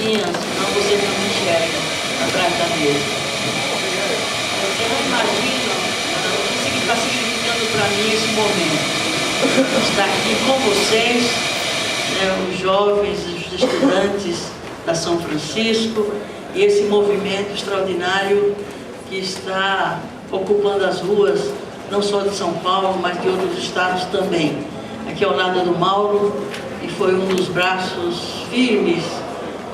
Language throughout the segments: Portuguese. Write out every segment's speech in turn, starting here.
assim, senão você não me enxerga atrás da mesa. Você não imagina o que está significando para mim esse momento. Estar aqui com vocês, né, os jovens, os estudantes da São Francisco, e esse movimento extraordinário que está ocupando as ruas, não só de São Paulo, mas de outros estados também. Aqui ao lado do Mauro, e foi um dos braços firmes,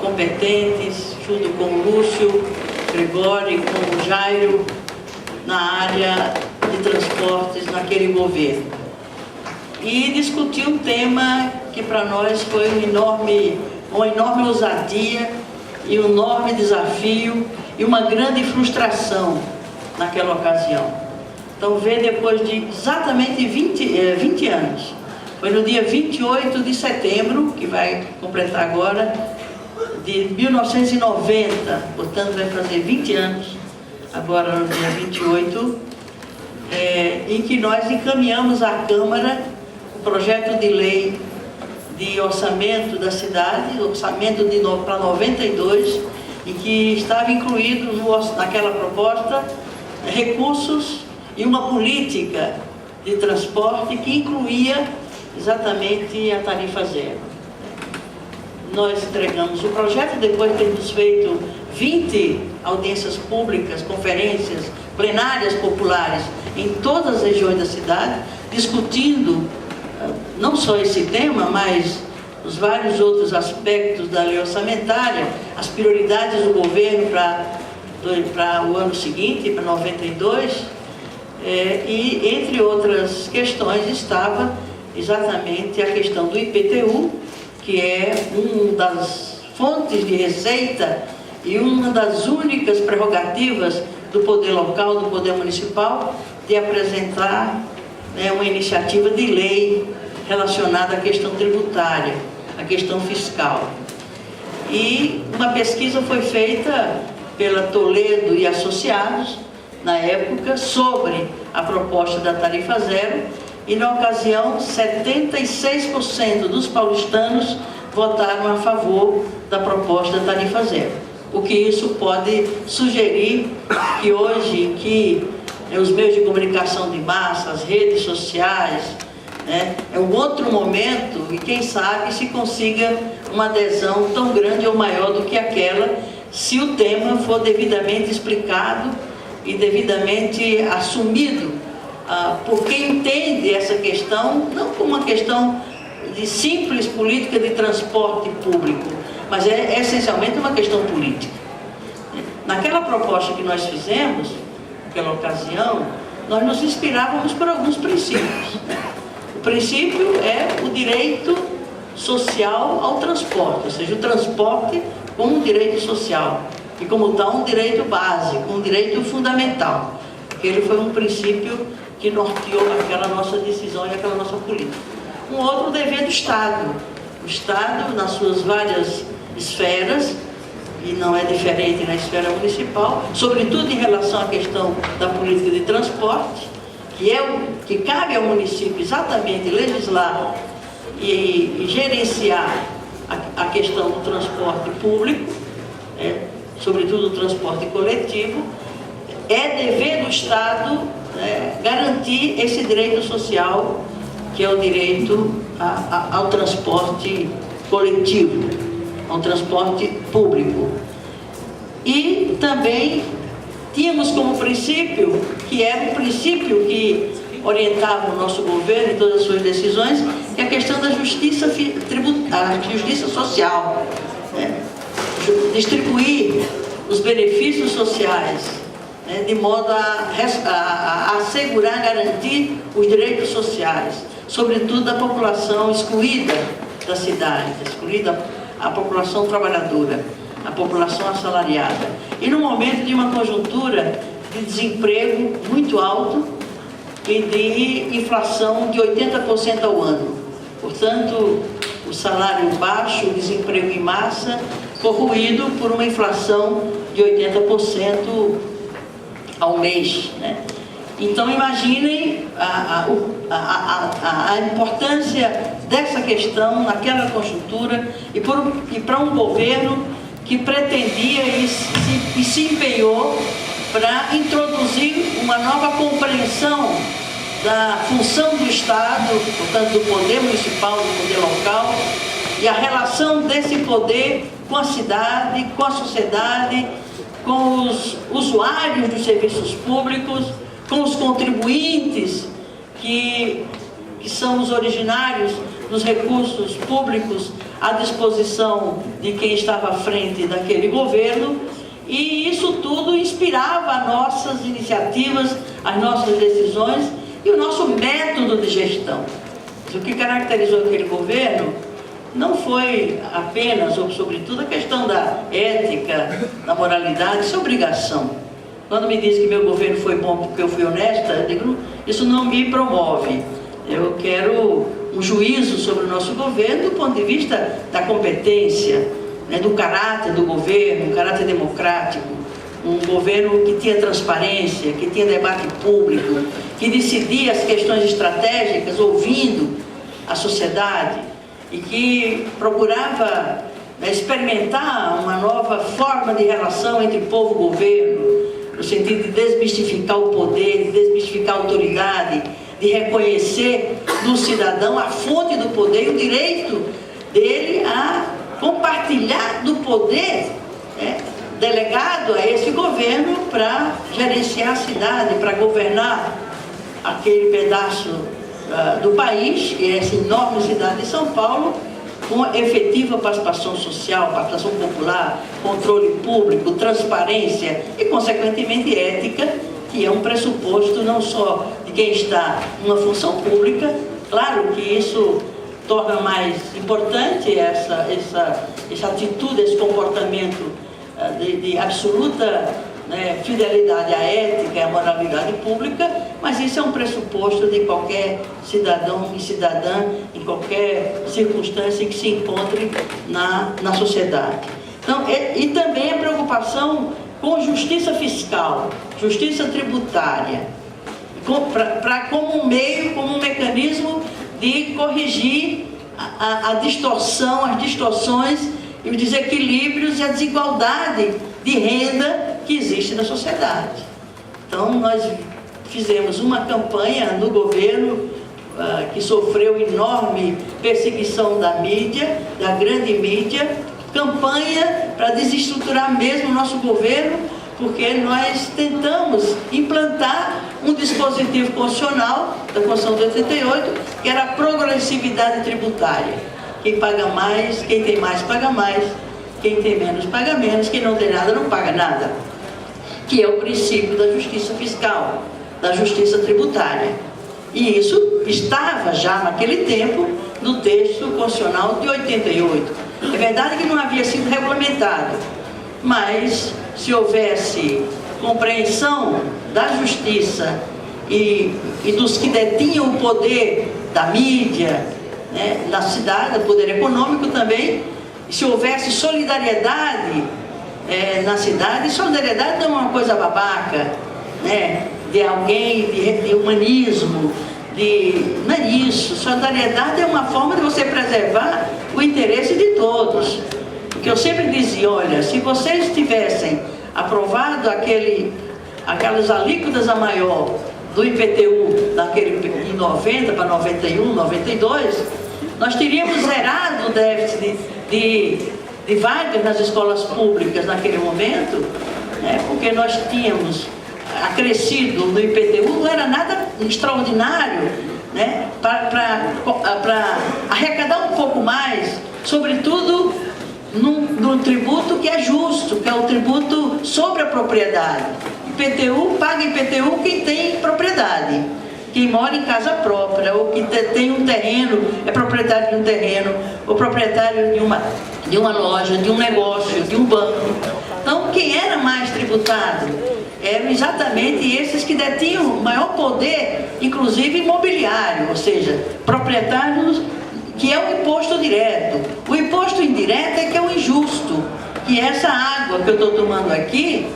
competentes, junto com o Lúcio, Gregório, com o Jairo, na área de transportes naquele governo. E discutiu um tema que para nós foi uma enorme ousadia e um enorme desafio e uma grande frustração naquela ocasião. Então, ver depois de exatamente 20 anos, foi no dia 28 de setembro, que vai completar agora, de 1990, portanto vai fazer 20 anos, agora no dia 28, em que nós encaminhamos à Câmara o projeto de lei de orçamento da cidade, orçamento para 92, em que estava incluído naquela proposta recursos e uma política de transporte que incluía exatamente a tarifa zero. Nós entregamos o projeto, depois de termos feito 20 audiências públicas, conferências, plenárias populares em todas as regiões da cidade, discutindo não só esse tema, mas os vários outros aspectos da lei orçamentária, as prioridades do governo para o ano seguinte, para 92, e entre outras questões estava exatamente a questão do IPTU, que é uma das fontes de receita e uma das únicas prerrogativas do poder local, do poder municipal, de apresentar uma iniciativa de lei relacionada à questão tributária, à questão fiscal. E uma pesquisa foi feita pela Toledo e Associados, na época, sobre a proposta da tarifa zero, e na ocasião 76% dos paulistanos votaram a favor da proposta da tarifa zero. O que isso pode sugerir que hoje, que os meios de comunicação de massa, as redes sociais, é um outro momento, e quem sabe se consiga uma adesão tão grande ou maior do que aquela, se o tema for devidamente explicado e devidamente assumido por quem entende essa questão, não como uma questão de simples política de transporte público, mas é essencialmente uma questão política. Naquela proposta que nós fizemos, naquela ocasião, nós nos inspirávamos por alguns princípios. O princípio é o direito social ao transporte, ou seja, o transporte como um direito social e como tal um direito básico, um direito fundamental. Ele foi um princípio que norteou aquela nossa decisão e aquela nossa política. Um outro, o dever do Estado. O Estado, nas suas várias esferas, e não é diferente na esfera municipal, sobretudo em relação à questão da política de transporte, que cabe ao município exatamente legislar e gerenciar a questão do transporte público, sobretudo o transporte coletivo. É dever do Estado garantir esse direito social, que é o direito ao transporte coletivo, ao transporte público. E também tínhamos como princípio, que era o princípio que orientava o nosso governo em todas as suas decisões, que é a questão da justiça tributária, justiça social, distribuir os benefícios sociais, de modo a assegurar, garantir os direitos sociais, sobretudo da população excluída da cidade, excluída a população trabalhadora, a população assalariada. E no momento de uma conjuntura de desemprego muito alto e de inflação de 80% ao ano. Portanto, o salário baixo, o desemprego em massa, corroído por uma inflação de 80% ao mês. Então, imaginem a importância dessa questão naquela conjuntura e para um governo que pretendia e se empenhou para introduzir uma nova compreensão da função do Estado, portanto do poder municipal, do poder local, e a relação desse poder com a cidade, com a sociedade, com os usuários dos serviços públicos, com os contribuintes que são os originários dos recursos públicos à disposição de quem estava à frente daquele governo, e isso tudo inspirava as nossas iniciativas, as nossas decisões e o nosso método de gestão. O que caracterizou aquele governo não foi apenas, ou sobretudo, a questão da ética, da moralidade, isso é obrigação. Quando me diz que meu governo foi bom porque eu fui honesta, eu digo, isso não me promove. Eu quero um juízo sobre o nosso governo do ponto de vista da competência, né, do caráter do governo, um caráter democrático, um governo que tinha transparência, que tinha debate público, que decidia as questões estratégicas ouvindo a sociedade e que procurava, né, experimentar uma nova forma de relação entre povo e governo, no sentido de desmistificar o poder, de desmistificar a autoridade, de reconhecer no cidadão a fonte do poder e o direito dele a compartilhar do poder, né, delegado a esse governo para gerenciar a cidade, para governar aquele pedaço do país, que é essa enorme cidade de São Paulo, com efetiva participação social, participação popular, controle público, transparência e, consequentemente, ética, que é um pressuposto não só de quem está numa função pública. Claro que isso torna mais importante essa atitude, esse comportamento de absoluta, né, fidelidade à ética e à moralidade pública, mas isso é um pressuposto de qualquer cidadão e cidadã, em qualquer circunstância em que se encontre na sociedade. Então, e também a preocupação com justiça fiscal, justiça tributária, como um meio, como um mecanismo de corrigir a distorção, as distorções e os desequilíbrios e a desigualdade de renda que existe na sociedade. Então, nós fizemos uma campanha no governo que sofreu enorme perseguição da mídia, da grande mídia, campanha para desestruturar mesmo o nosso governo, porque nós tentamos implantar um dispositivo constitucional da Constituição de 88, que era a progressividade tributária. Quem paga mais, quem tem mais paga mais, quem tem menos paga menos, quem não tem nada não paga nada, que é o princípio da justiça fiscal, da justiça tributária. E isso estava já naquele tempo no texto constitucional de 88. É verdade que não havia sido regulamentado, mas se houvesse compreensão da justiça e dos que detinham o poder da mídia, né, na cidade, o poder econômico também, se houvesse solidariedade na cidade, solidariedade não é uma coisa babaca, né, de alguém, de humanismo, não é isso. Solidariedade é uma forma de você preservar o interesse de todos. Porque eu sempre dizia, olha, se vocês tivessem aprovado aquelas alíquotas a maior do IPTU em 90 para 91, 92, nós teríamos zerado o déficit de vagas nas escolas públicas naquele momento, né, porque nós tínhamos acrescido no IPTU, não era nada extraordinário, né, para arrecadar um pouco mais, sobretudo num tributo que é justo, que é o tributo sobre a propriedade. IPTU, paga IPTU quem tem propriedade, quem mora em casa própria, ou que tem um terreno, é proprietário de um terreno, ou proprietário de uma loja, de um negócio, de um banco. Então, quem era mais tributado eram exatamente esses que detinham maior poder, inclusive imobiliário, ou seja, proprietários, que é o imposto direto. O imposto indireto é que é o injusto, que é essa água que eu estou tomando aqui,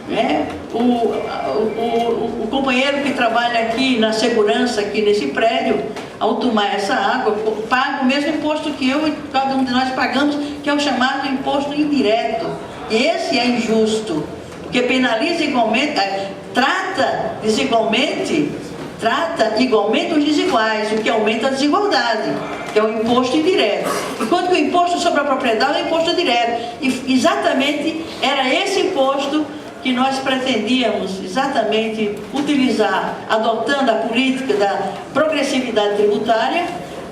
né? O companheiro que trabalha aqui na segurança, aqui nesse prédio, ao tomar essa água, paga o mesmo imposto que eu e cada um de nós pagamos, que é o chamado imposto indireto. Esse é injusto, porque penaliza igualmente, trata igualmente os desiguais, o que aumenta a desigualdade, que é o imposto indireto. Enquanto que o imposto sobre a propriedade é o imposto direto. E exatamente era esse imposto que nós pretendíamos exatamente utilizar, adotando a política da progressividade tributária,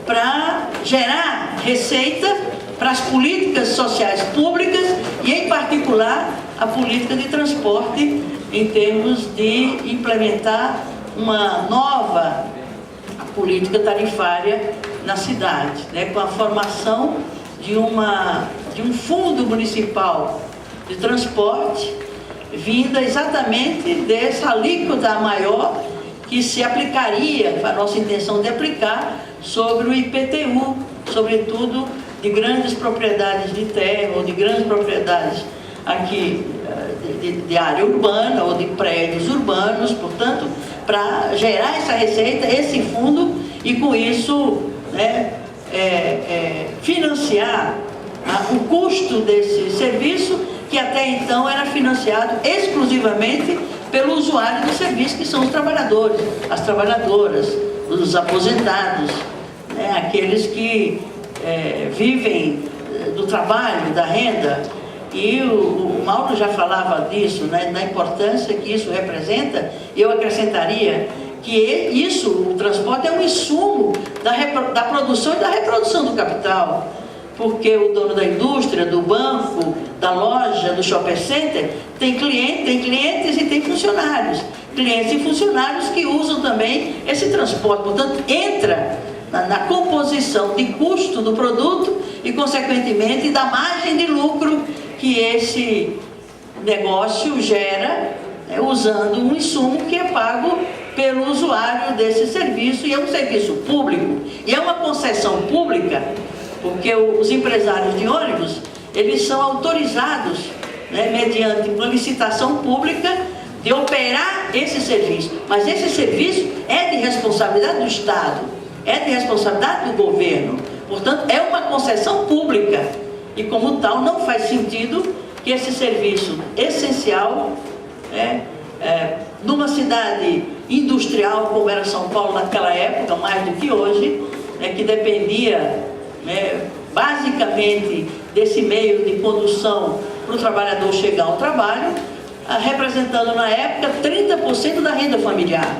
para gerar receita para as políticas sociais públicas e, em particular, a política de transporte, em termos de implementar uma nova política tarifária na cidade, né, com a formação de um fundo municipal de transporte, vinda exatamente dessa alíquota maior que se aplicaria, a nossa intenção de aplicar, sobre o IPTU, sobretudo de grandes propriedades de terra ou de grandes propriedades aqui de área urbana ou de prédios urbanos, portanto, para gerar essa receita, esse fundo, e com isso, né, financiar o custo desse serviço, que até então era financiado exclusivamente pelo usuário do serviço, que são os trabalhadores, as trabalhadoras, os aposentados, né, aqueles que vivem do trabalho, da renda. E o Mauro já falava disso, né, da importância que isso representa. Eu acrescentaria que isso, o transporte, é um insumo da produção e da reprodução do capital, porque o dono da indústria, do banco, da loja, do shopping center, tem clientes e tem funcionários. Clientes e funcionários que usam também esse transporte. Portanto, entra na composição de custo do produto e, consequentemente, da margem de lucro que esse negócio gera, usando um insumo que é pago pelo usuário desse serviço, e é um serviço público, e é uma concessão pública, porque os empresários de ônibus, eles são autorizados, né, mediante uma licitação pública, de operar esse serviço. Mas esse serviço é de responsabilidade do Estado, é de responsabilidade do governo. Portanto, é uma concessão pública, e como tal não faz sentido que esse serviço essencial, numa cidade industrial como era São Paulo naquela época, mais do que hoje, que dependia basicamente desse meio de condução para o trabalhador chegar ao trabalho, representando na época 30% da renda familiar.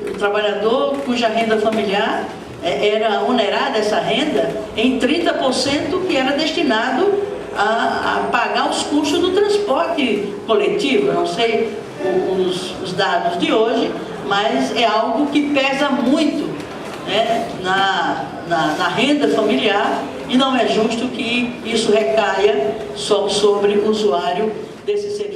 O trabalhador cuja renda familiar era onerada, essa renda, em 30% que era destinado a pagar os custos do transporte coletivo. Eu não sei os dados de hoje, mas é algo que pesa muito, né, na renda familiar, e não é justo que isso recaia só sobre o usuário desse serviço.